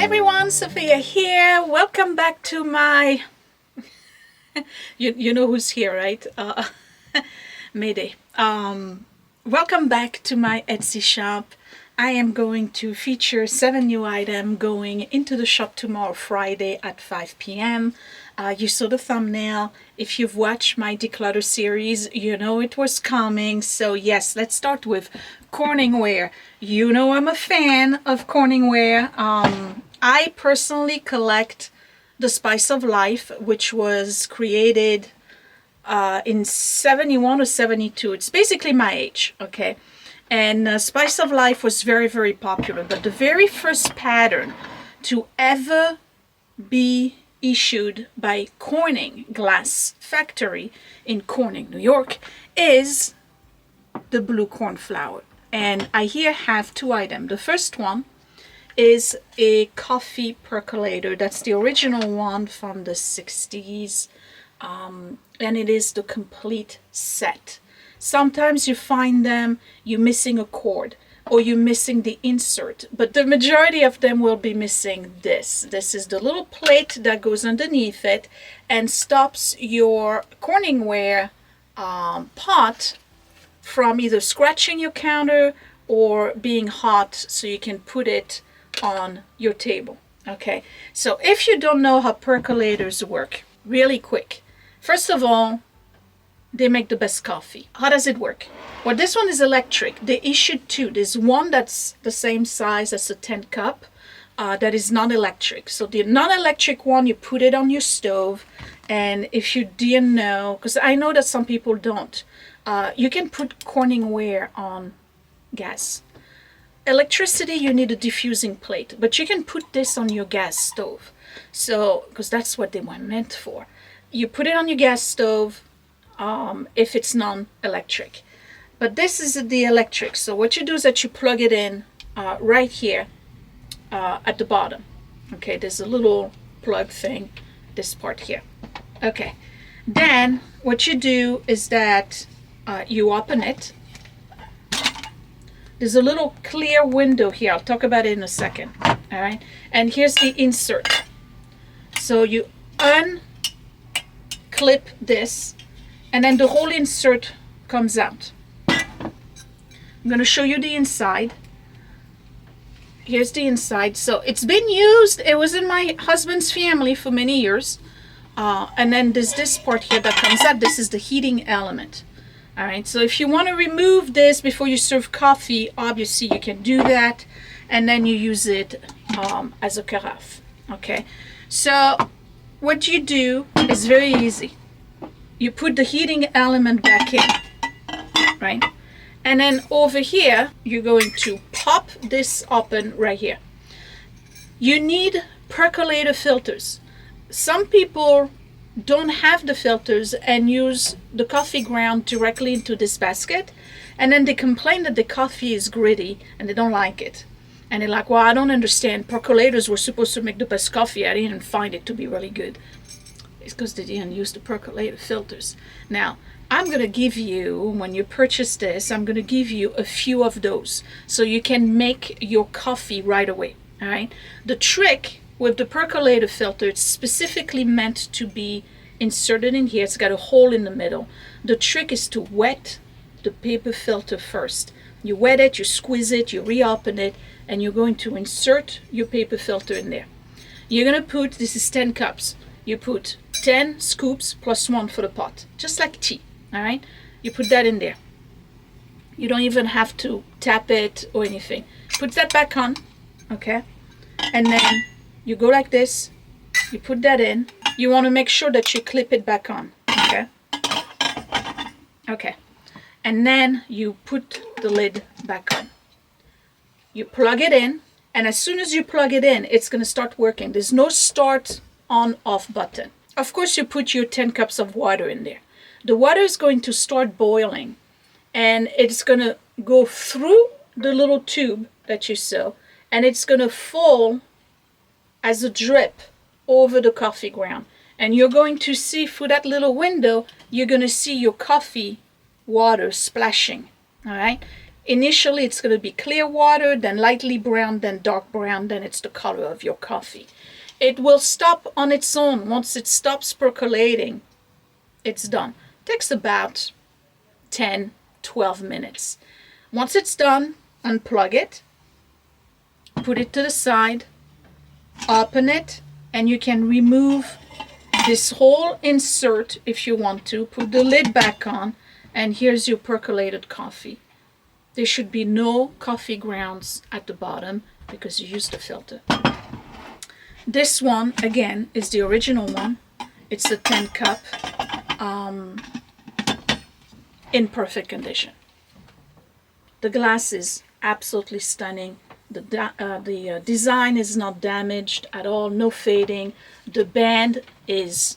Everyone, Sophia here. Welcome back to my you know who's here, right? Mayday. Welcome back to my Etsy shop. I am going to feature 7 new items going into the shop tomorrow, Friday at 5 p.m. You saw the thumbnail. If you've watched my declutter series, you know it was coming. So yes, let's start with CorningWare. You know I'm a fan of CorningWare. I personally collect the Spice of Life, which was created in 71 or 72. It's basically my age, okay? And Spice of Life was very, very popular. But the very first pattern to ever be issued by Corning Glass Factory in Corning, New York, is the blue cornflower. And I here have 2 items. The first one is a coffee percolator. That's the original one from the 60s. And it is the complete set. Sometimes you find them, you're missing a cord or you're missing the insert, but the majority of them will be missing this. This is the little plate that goes underneath it and stops your CorningWare pot from either scratching your counter or being hot, so you can put it on your table. Okay, so if you don't know how percolators work, really quick. First of all, they make the best coffee. How does it work? Well, this one is electric. They issued 2. There's one that's the same size as a 10 cup that is non-electric. So the non-electric one, you put it on your stove. And if you didn't know, because I know that some people don't, you can put CorningWare on gas. Electricity, you need a diffusing plate, but you can put this on your gas stove. So, because that's what they were meant for. You put it on your gas stove if it's non-electric. But this is the electric. So what you do is that you plug it in right here at the bottom. Okay, there's a little plug thing, this part here. Okay, then what you do is that you open it. There's a little clear window here. I'll talk about it in a second. All right, and here's the insert. So you unclip this, and then the whole insert comes out. I'm going to show you the inside. Here's the inside. So it's been used. It was in my husband's family for many years. And then there's this part here that comes out. This is the heating element. All right. So if you want to remove this before you serve coffee, obviously you can do that. And then you use it as a carafe. Okay. So what you do is very easy. You put the heating element back in, right? And then over here, you're going to pop this open right here. You need percolator filters. Some people don't have the filters and use the coffee ground directly into this basket. And then they complain that the coffee is gritty and they don't like it. And they're like, well, I don't understand. Percolators were supposed to make the best coffee. I didn't find it to be really good. It's because they didn't use the percolator filters. Now, I'm going to give you, when you purchase this, I'm going to give you a few of those so you can make your coffee right away. All right. The trick with the percolator filter, it's specifically meant to be inserted in here. It's got a hole in the middle. The trick is to wet the paper filter first. You wet it, you squeeze it, you reopen it, and you're going to insert your paper filter in there. You're going to put, this is 10 cups. You put 10 scoops plus 1 for the pot, just like tea. All right, you put that in there. You don't even have to tap it or anything. Put that back on, okay? And then you go like this. You put that in. You want to make sure that you clip it back on, okay? Okay. And then you put the lid back on. You plug it in, and as soon as you plug it in, it's going to start working. There's no start on-off button. Of course, you put your 10 cups of water in there. The water is going to start boiling, and it's going to go through the little tube that you saw, and it's going to fall as a drip over the coffee ground. And you're going to see through that little window, you're going to see your coffee water splashing. All right. Initially, it's going to be clear water, then lightly brown, then dark brown, then it's the color of your coffee. It will stop on its own. Once it stops percolating, it's done. It takes about 10, 12 minutes. Once it's done, unplug it, put it to the side, open it, and you can remove this whole insert if you want to. Put the lid back on, and here's your percolated coffee. There should be no coffee grounds at the bottom because you used the filter. This one, again, is the original one. It's the 10 cup in perfect condition. The glass is absolutely stunning. The design is not damaged at all, no fading. The band is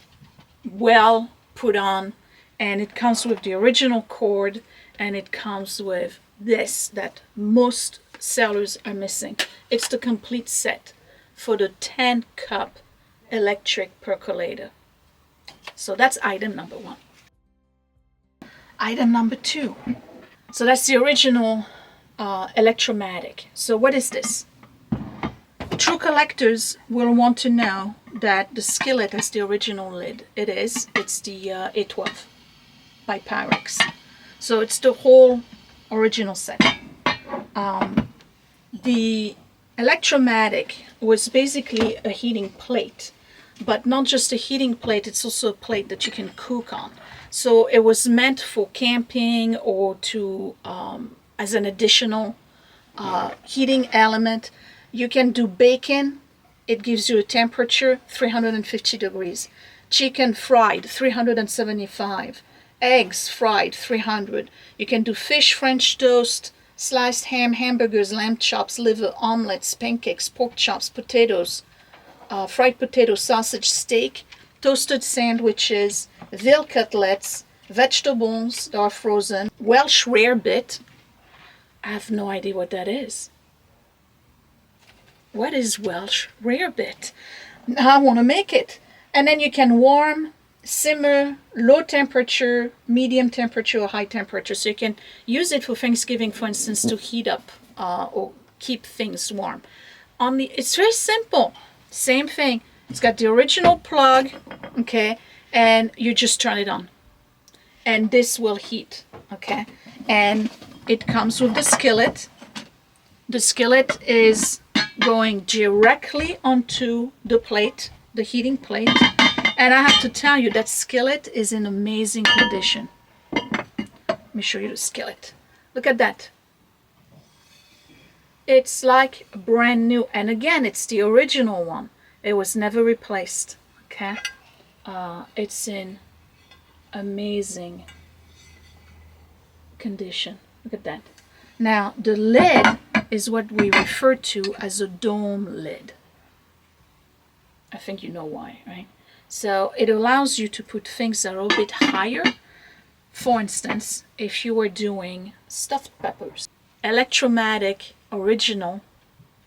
well put on, and it comes with the original cord, and it comes with this that most sellers are missing. It's the complete set for the 10 cup electric percolator. So that's item number 1. Item number 2. So that's the original electromatic. So what is this? True collectors will want to know that the skillet has the original lid. It is. It's the A12 by Pyrex. So it's the whole original set. The electromatic was basically a heating plate, but not just a heating plate, it's also a plate that you can cook on. So it was meant for camping or to as an additional heating element. You can do bacon. It gives you a temperature 350 degrees. Chicken fried 375. Eggs fried 300. You can do fish, French toast, sliced ham, hamburgers, lamb chops, liver, omelets, pancakes, pork chops, potatoes, fried potato, sausage, steak, toasted sandwiches, veal cutlets, vegetables that are frozen, Welsh rarebit. I have no idea what that is. What is Welsh rarebit? Now I want to make it. And then you can warm, simmer, low temperature, medium temperature, or high temperature. So you can use it for Thanksgiving, for instance, to heat up or keep things warm. It's very simple. Same thing. It's got the original plug, okay, and you just turn it on. And this will heat, okay? And it comes with the skillet. The skillet is going directly onto the plate, the heating plate. And I have to tell you, that skillet is in amazing condition. Let me show you the skillet. Look at that. It's like brand new. And again, it's the original one. It was never replaced, okay? It's in amazing condition. Look at that. Now, the lid is what we refer to as a dome lid. I think you know why, right? So it allows you to put things that are a bit higher. For instance, if you were doing stuffed peppers. Electromatic original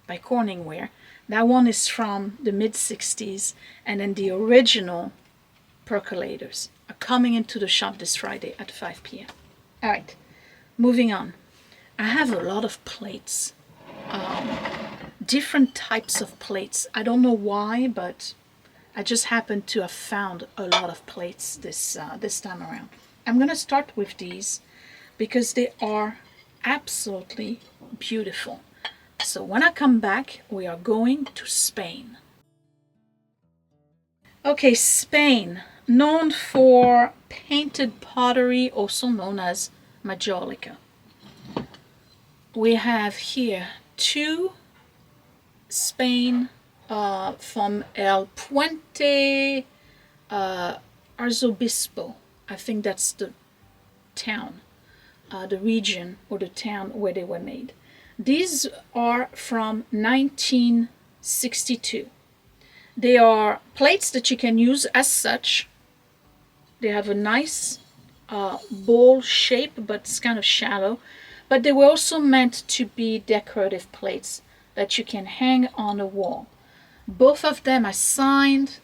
by CorningWare. That one is from the mid-60s. And then the original percolators are coming into the shop this Friday at 5 p.m. All right, moving on. I have a lot of plates. Different types of plates. I don't know why, but I just happen to have found a lot of plates this time around. I'm going to start with these because they are absolutely beautiful. So when I come back, we are going to Spain. Okay, Spain, known for painted pottery, also known as majolica. We have here 2 Spain from El Puente Arzobispo. I think that's the town, the region or the town where they were made. These are from 1962. They are plates that you can use as such. They have a nice bowl shape, but it's kind of shallow. But they were also meant to be decorative plates that you can hang on a wall. Both of them are signed.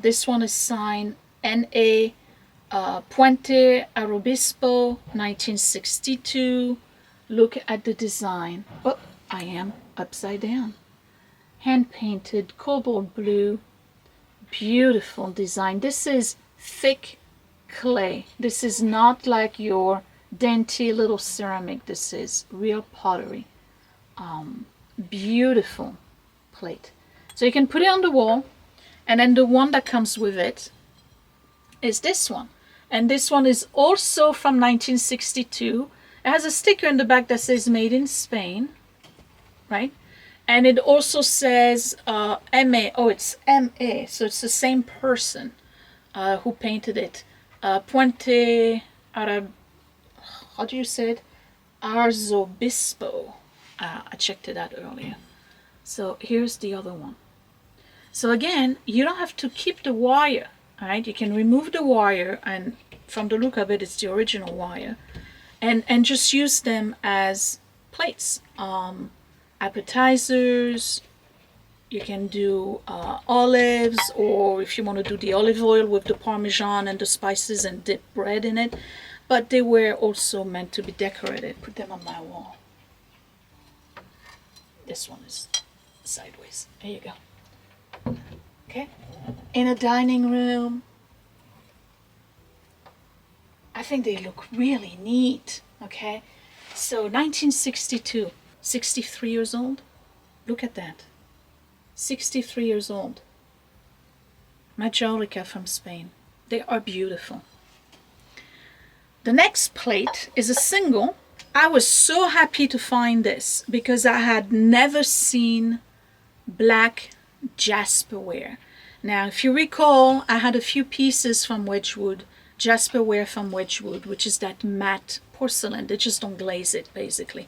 This one is signed N.A. Puente Arzobispo, 1962. Look at the design. Oh, I am upside down. Hand painted cobalt blue. Beautiful design. This is thick clay. This is not like your dainty little ceramic. This is real pottery. Beautiful plate. So you can put it on the wall, and then the one that comes with it is this one. And this one is also from 1962. It has a sticker in the back that says made in Spain, right? And it also says MA. Oh, it's MA. So it's the same person who painted it. Puente Arab. How do you say it? Arzobispo. I checked it out earlier. So here's the other one. So again, you don't have to keep the wire. All right, you can remove the wire, and from the look of it, it's the original wire, and just use them as plates. Appetizers. You can do olives, or if you want to do the olive oil with the Parmesan and the spices and dip bread in it. But they were also meant to be decorated. Put them on my wall. This one is sideways. There you go. Okay. In a dining room. I think they look really neat. Okay. So 1962. 63 years old. Look at that. 63 years old. Majolica from Spain. They are beautiful. The next plate is a single. I was so happy to find this because I had never seen black jasperware. Now, if you recall, I had a few pieces from Wedgwood, jasperware from Wedgwood, which is that matte porcelain. They just don't glaze it, basically.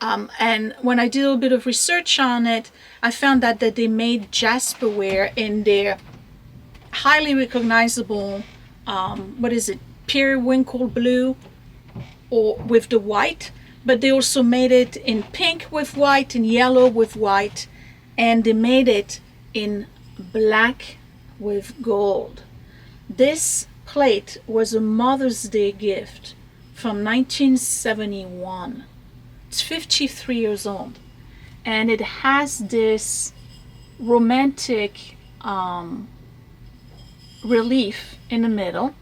And when I did a little bit of research on it, I found that they made jasperware in their highly recognizable, what is it, periwinkle blue, or with the white, but they also made it in pink with white, in yellow with white, and they made it in black with gold. This plate was a Mother's Day gift from 1971. It's 53 years old, and it has this romantic relief in the middle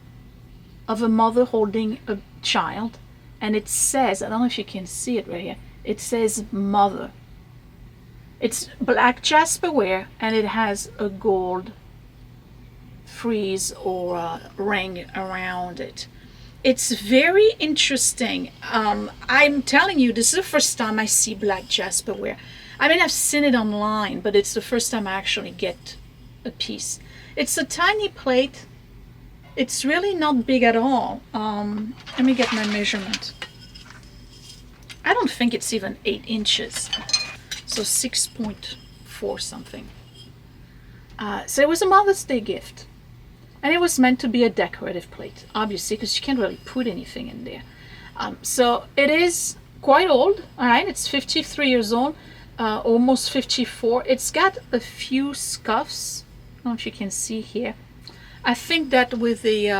of a mother holding a child, and it says, I don't know if you can see it right here, it says mother. It's black jasperware, and it has a gold frieze or ring around it. It's very interesting. I'm telling you, this is the first time I see black jasperware. I mean, I've seen it online, but it's the first time I actually get a piece. It's a tiny plate. It's really not big at all. Let me get my measurement. I don't think it's even 8 inches. So 6.4 something. So it was a Mother's Day gift. And it was meant to be a decorative plate, obviously, because you can't really put anything in there. So it is quite old, all right? It's 53 years old, almost 54. It's got a few scuffs. I don't know if you can see here. I think that with the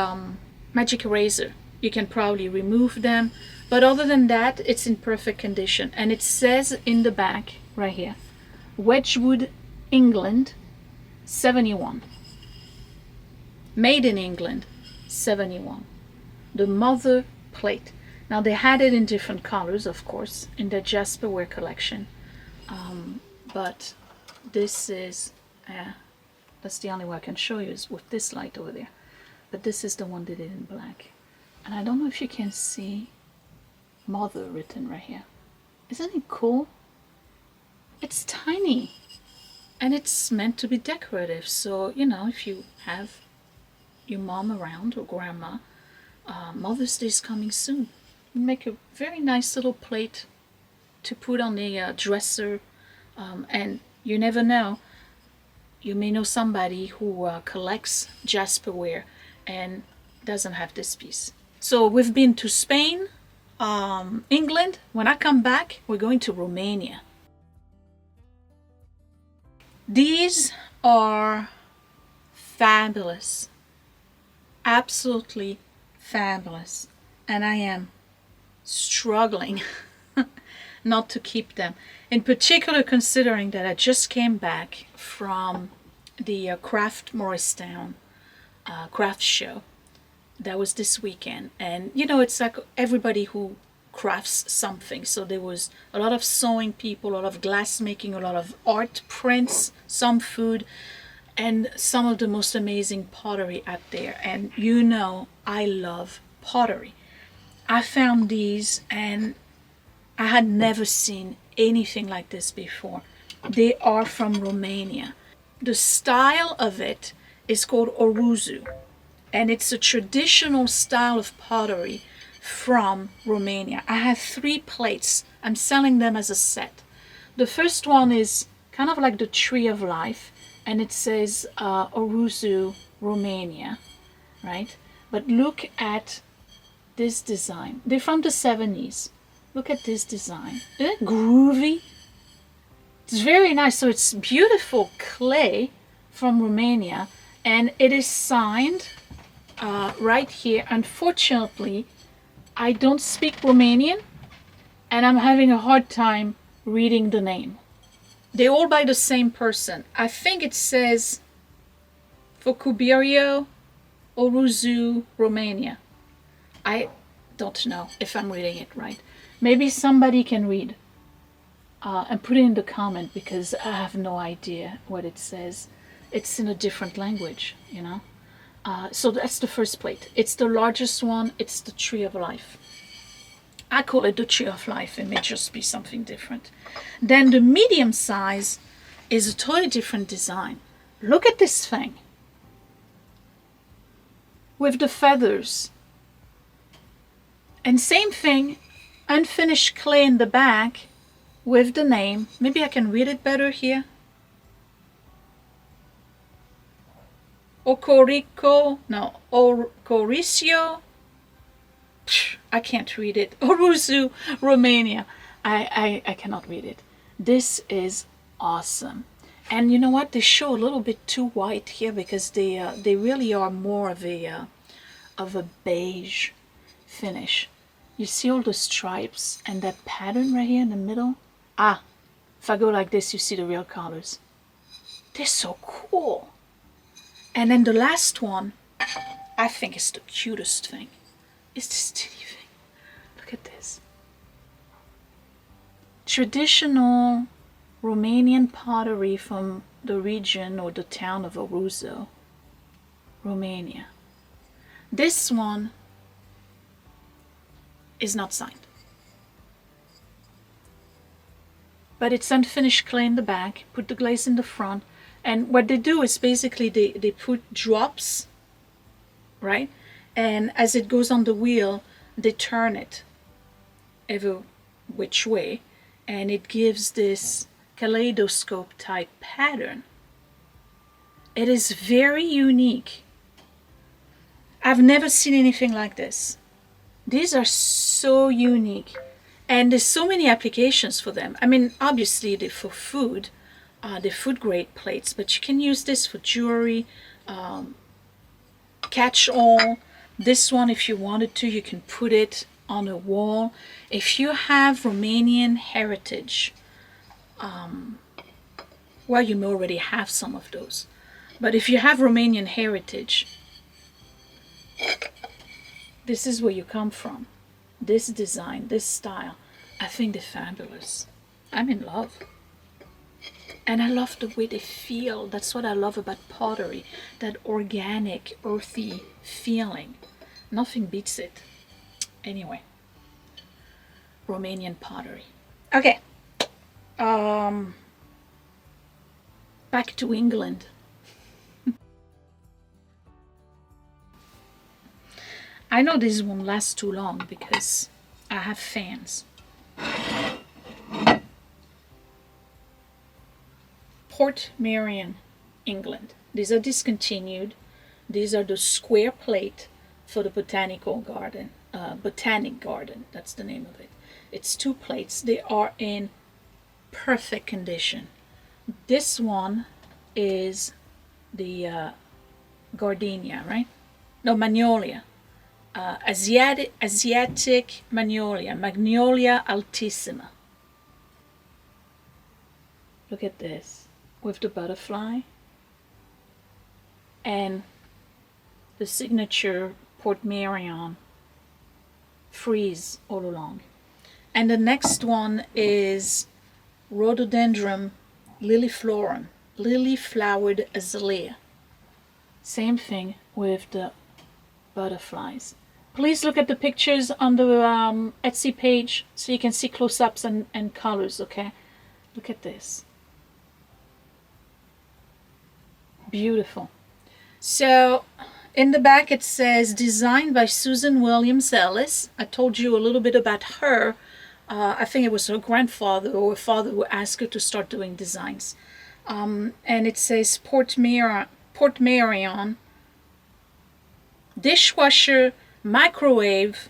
magic eraser, you can probably remove them. But other than that, it's in perfect condition. And it says in the back, right here, Wedgwood, England, 71. Made in England, 71. The mother plate. Now they had it in different colors, of course, in their jasperware collection. But this is, that's the only way I can show you is with this light over there. But this is the one that did it in black. And I don't know if you can see mother written right here. Isn't it cool? It's tiny. And it's meant to be decorative. So, you know, if you have your mom around or grandma, Mother's Day is coming soon. You make a very nice little plate to put on the dresser, and you never know, you may know somebody who collects jasperware and doesn't have this piece. So we've been to Spain, England. When I come back, we're going to Romania. These are fabulous. Absolutely fabulous. And I am struggling not to keep them. In particular, considering that I just came back from the Craft Morristown craft show. That was this weekend. And, you know, it's like everybody who crafts something. So there was a lot of sewing people, a lot of glass making, a lot of art prints, some food, and some of the most amazing pottery out there. And you know, I love pottery. I found these and I had never seen anything like this before. They are from Romania. The style of it is called oruzu, and it's a traditional style of pottery from Romania. I have 3 plates. I'm selling them as a set. The first one is kind of like the tree of life, and it says oruzu Romania, right? But look at this design. They're from the 70s. Look at this design. Isn't it groovy? It's very nice. So it's beautiful clay from Romania, and it is signed right here. Unfortunately, I don't speak Romanian, and I'm having a hard time reading the name. They're all by the same person. I think it says Portmeirion, Oruzu, Romania. I don't know if I'm reading it right. Maybe somebody can read and put it in the comment, because I have no idea what it says. It's in a different language, you know. So that's the first plate. It's the largest one. It's the tree of life. I call it the tree of life. It may just be something different. Then the medium size is a totally different design. Look at this thing with the feathers. And same thing, unfinished clay in the back with the name. Maybe I can read it better here. Ocorico, no, Ocoricio. I can't read it. Oruzu, Romania. I cannot read it. This is awesome. And you know what? They show a little bit too white here, because they really are more of a beige finish. You see all the stripes and that pattern right here in the middle? Ah, if I go like this, you see the real colors. They're so cool. And then the last one, I think is the cutest thing. Is this titty thing. Look at this. Traditional Romanian pottery from the region or the town of Oruzu, Romania. This one is not signed, but it's unfinished clay in the back. Put the glaze in the front, and what they do is basically they put drops, right? And as it goes on the wheel, they turn it every which way, and it gives this kaleidoscope type pattern. It is very unique. I've never seen anything like this. These are so unique, and there's so many applications for them. I mean, obviously they're for food, they're food grade plates, but you can use this for jewelry, catch-all. This one, if you wanted to, you can put it on a wall. If you have Romanian heritage, well, you may already have some of those, but if you have Romanian heritage, this is where you come from. This design, this style, I think they're fabulous. I'm in love. And I love the way they feel. That's what I love about pottery, that organic, earthy feeling. Nothing beats it. Anyway, Romanian pottery. Okay. Back to England. I know this won't last too long because I have fans. Portmeirion, England. These are discontinued. These are the square plate for the botanical garden, botanic garden. That's the name of it. It's 2 plates. They are in perfect condition. This one is the gardenia, right? No, magnolia. Asiatic magnolia, Magnolia altissima. Look at this with the butterfly and the signature Portmeirion frieze all along. And the next one is Rhododendron liliflorum, lily flowered azalea. Same thing with the butterflies. Please look at the pictures on the Etsy page so you can see close-ups and colors, okay? Look at this. Beautiful. So in the back it says designed by Susan Williams Ellis. I told you a little bit about her. I think it was her grandfather or her father who asked her to start doing designs. And it says Portmeirion dishwasher, microwave,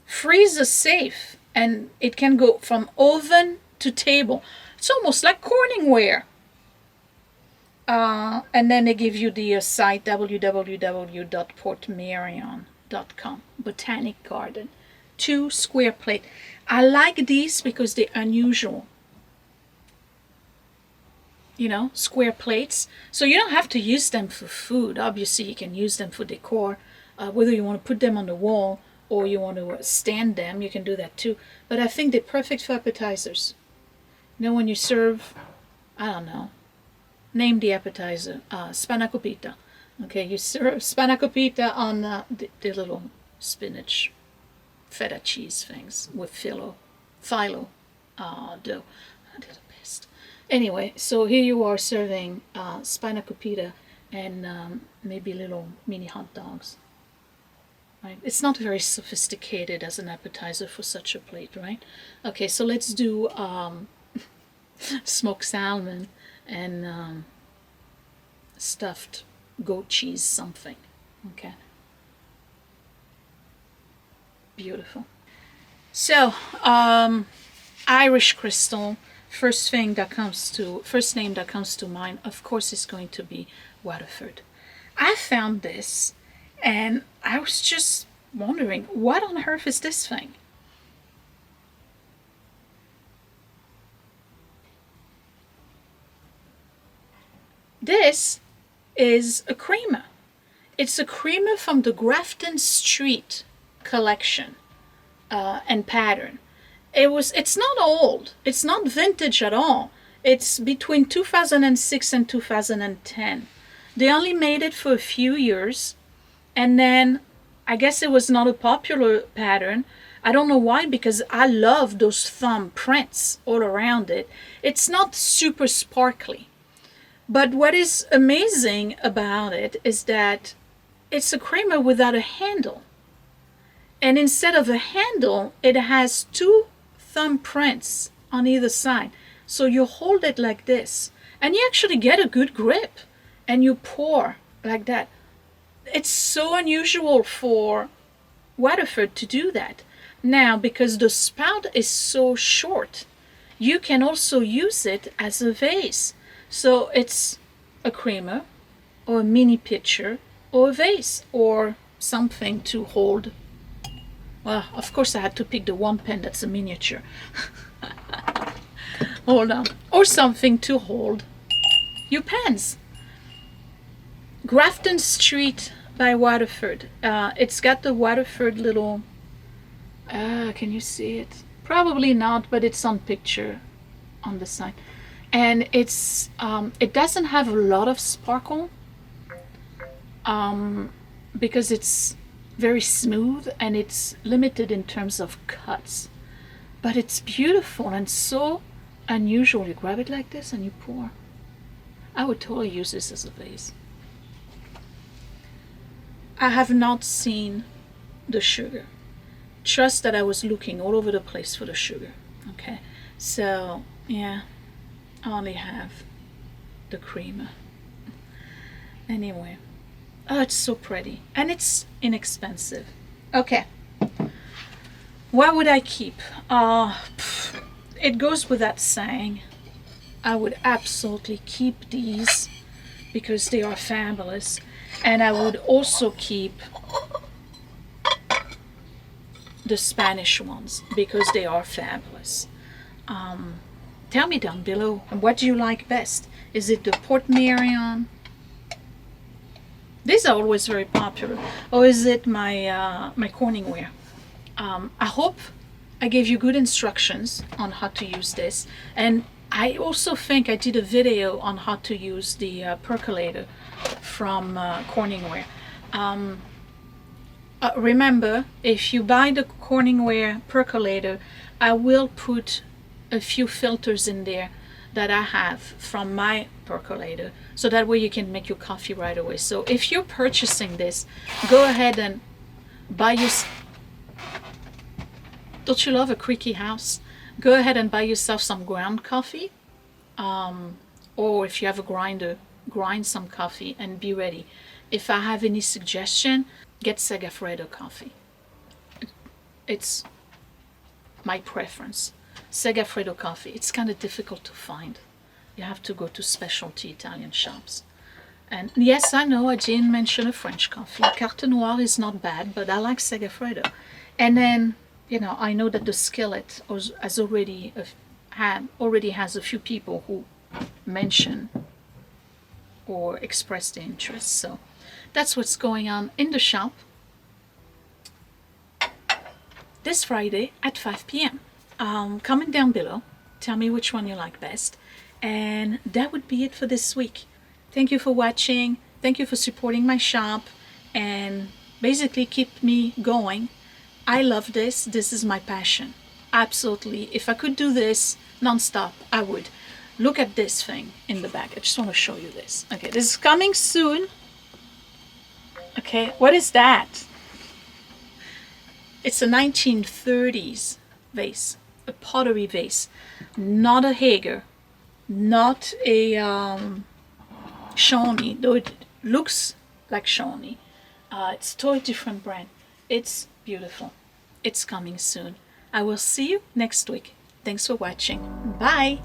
freezer safe, and it can go from oven to table. It's almost like CorningWare. And then they give you the site www.portmeirion.com. Botanic garden. 2 square plate. I like these because they're unusual. You know, square plates. So you don't have to use them for food. Obviously, you can use them for decor. Whether you want to put them on the wall or you want to stand them, you can do that too. But I think they're perfect for appetizers. You know, when you serve, I don't know, name the appetizer, spanakopita. Okay, you serve spanakopita on the little spinach feta cheese things with phyllo dough. They're the best. Anyway, so here you are serving spanakopita and maybe little mini hot dogs. Right? It's not very sophisticated as an appetizer for such a plate, right? Okay, so let's do smoked salmon and stuffed goat cheese something. Okay. Beautiful. So, Irish crystal. First name that comes to mind, of course, is going to be Waterford. I found this, and I was just wondering, what on earth is this thing? This is a creamer. It's a creamer from the Grafton Street collection and pattern. It's not old. It's not vintage at all. It's between 2006 and 2010. They only made it for a few years, and then I guess it was not a popular pattern. I don't know why, because I love those thumb prints all around it. It's not super sparkly. But what is amazing about it is that it's a creamer without a handle. And instead of a handle, it has 2 thumb prints on either side. So you hold it like this, and you actually get a good grip, and you pour like that. It's so unusual for Waterford to do that. Now, because the spout is so short, you can also use it as a vase. So it's a creamer, or a mini pitcher, or a vase, or something to hold. Well, of course I had to pick the one pen that's a miniature. Hold on. Or something to hold your pens. Grafton Street by Waterford. It's got the Waterford little... can you see it? Probably not, but it's on picture on the side. And it's it doesn't have a lot of sparkle because it's very smooth and it's limited in terms of cuts. But it's beautiful and so unusual. You grab it like this and you pour. I would totally use this as a vase. I have not seen the sugar. Trust that I was looking all over the place for the sugar. Okay, so yeah, I only have the creamer. Anyway, oh, it's so pretty and it's inexpensive. Okay, what would I keep? It goes without saying, I would absolutely keep these because they are fabulous, and I would also keep the Spanish ones because they are fabulous. Tell me down below, what do you like best? Is it the Portmeirion? These are always very popular. Or is it my CorningWare? I hope I gave you good instructions on how to use this. And I also think I did a video on how to use the percolator from CorningWare. Remember, if you buy the CorningWare percolator, I will put a few filters in there that I have from my percolator, so that way you can make your coffee right away. So if you're purchasing this, go ahead and buy your... Don't you love a creaky house? Go ahead and buy yourself some ground coffee, or if you have a grinder, grind some coffee and be ready. If I have any suggestion, get Segafredo coffee. It's my preference. Segafredo coffee. It's kind of difficult to find. You have to go to specialty Italian shops. And yes, I know I didn't mention a French coffee. Carte Noire is not bad, but I like Segafredo. And then, you know, I know that the skillet has already has a few people who mention or express the interest. So that's what's going on in the shop this Friday at 5 p.m. Comment down below, tell me which one you like best, and that would be it for this week. Thank you for watching, thank you for supporting my shop, and basically keep me going. I love this. This is my passion. Absolutely. If I could do this non-stop, I would. Look at this thing in the back. I just want to show you this. Okay, this is coming soon. Okay, what is that? It's a 1930s vase, a pottery vase, not a Hager, not a Shawnee, though it looks like Shawnee. It's a totally different brand. It's beautiful. It's coming soon. I will see you next week. Thanks for watching. Bye.